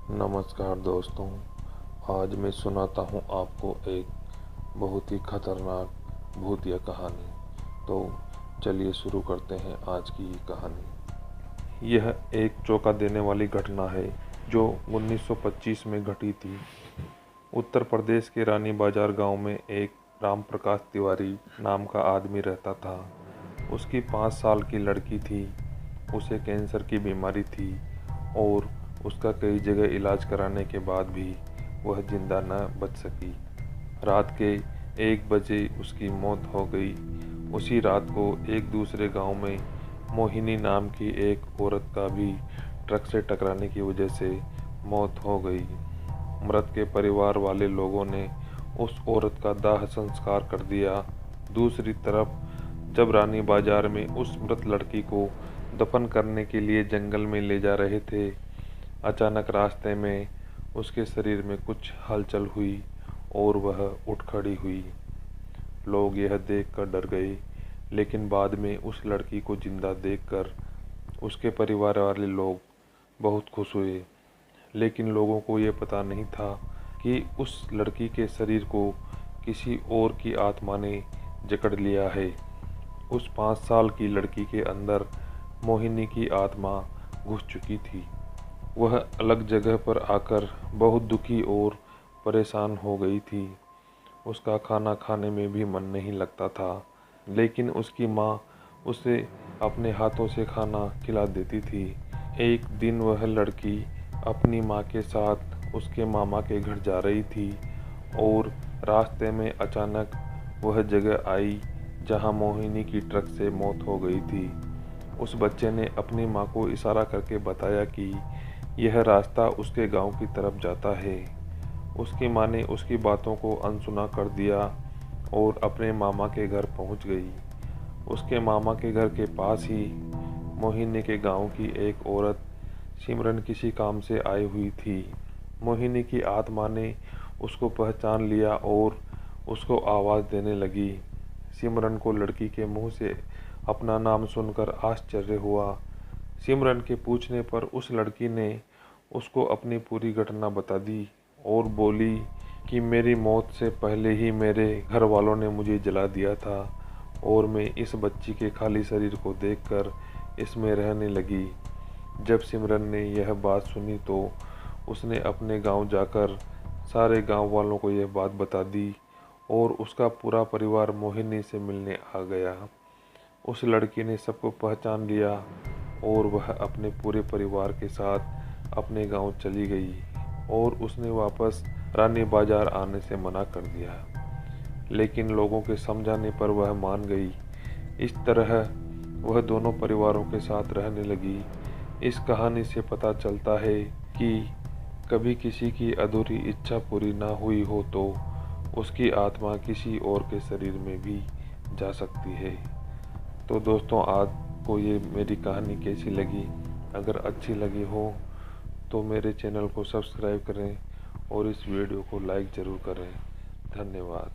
नमस्कार दोस्तों, आज मैं सुनाता हूँ आपको एक बहुत ही खतरनाक भूतिया कहानी। तो चलिए शुरू करते हैं आज की ये कहानी। यह एक चौंका देने वाली घटना है जो 1925 में घटी थी। उत्तर प्रदेश के रानी बाजार गांव में एक राम प्रकाश तिवारी नाम का आदमी रहता था। उसकी 5 साल की लड़की थी। उसे कैंसर की बीमारी थी और उसका कई जगह इलाज कराने के बाद भी वह जिंदा न बच सकी। रात के 1 बजे उसकी मौत हो गई। उसी रात को एक दूसरे गांव में मोहिनी नाम की एक औरत का भी ट्रक से टकराने की वजह से मौत हो गई। मृत के परिवार वाले लोगों ने उस औरत का दाह संस्कार कर दिया। दूसरी तरफ जब रानी बाजार में उस मृत लड़की को दफन करने के लिए जंगल में ले जा रहे थे, अचानक रास्ते में उसके शरीर में कुछ हलचल हुई और वह उठ खड़ी हुई। लोग यह देखकर डर गए, लेकिन बाद में उस लड़की को जिंदा देखकर उसके परिवार वाले लोग बहुत खुश हुए। लेकिन लोगों को यह पता नहीं था कि उस लड़की के शरीर को किसी और की आत्मा ने जकड़ लिया है। उस 5 साल की लड़की के अंदर मोहिनी की आत्मा घुस चुकी थी। वह अलग जगह पर आकर बहुत दुखी और परेशान हो गई थी। उसका खाना खाने में भी मन नहीं लगता था, लेकिन उसकी माँ उसे अपने हाथों से खाना खिला देती थी। एक दिन वह लड़की अपनी माँ के साथ उसके मामा के घर जा रही थी और रास्ते में अचानक वह जगह आई जहाँ मोहिनी की ट्रक से मौत हो गई थी। उस बच्चे ने अपनी माँ को इशारा करके बताया कि यह रास्ता उसके गांव की तरफ जाता है। उसकी माँ ने उसकी बातों को अनसुना कर दिया और अपने मामा के घर पहुंच गई। उसके मामा के घर के पास ही मोहिनी के गांव की एक औरत सिमरन किसी काम से आई हुई थी। मोहिनी की आत्मा ने उसको पहचान लिया और उसको आवाज़ देने लगी। सिमरन को लड़की के मुंह से अपना नाम सुनकर आश्चर्य हुआ। सिमरन के पूछने पर उस लड़की ने उसको अपनी पूरी घटना बता दी और बोली कि मेरी मौत से पहले ही मेरे घर वालों ने मुझे जला दिया था और मैं इस बच्ची के खाली शरीर को देखकर इसमें रहने लगी। जब सिमरन ने यह बात सुनी तो उसने अपने गांव जाकर सारे गांव वालों को यह बात बता दी और उसका पूरा परिवार मोहिनी से मिलने आ गया। उस लड़की ने सबको पहचान लिया और वह अपने पूरे परिवार के साथ अपने गांव चली गई और उसने वापस रानी बाजार आने से मना कर दिया, लेकिन लोगों के समझाने पर वह मान गई। इस तरह वह दोनों परिवारों के साथ रहने लगी। इस कहानी से पता चलता है कि कभी किसी की अधूरी इच्छा पूरी ना हुई हो तो उसकी आत्मा किसी और के शरीर में भी जा सकती है। तो दोस्तों, आपको ये मेरी कहानी कैसी लगी? अगर अच्छी लगी हो तो मेरे चैनल को सब्सक्राइब करें और इस वीडियो को लाइक ज़रूर करें। धन्यवाद।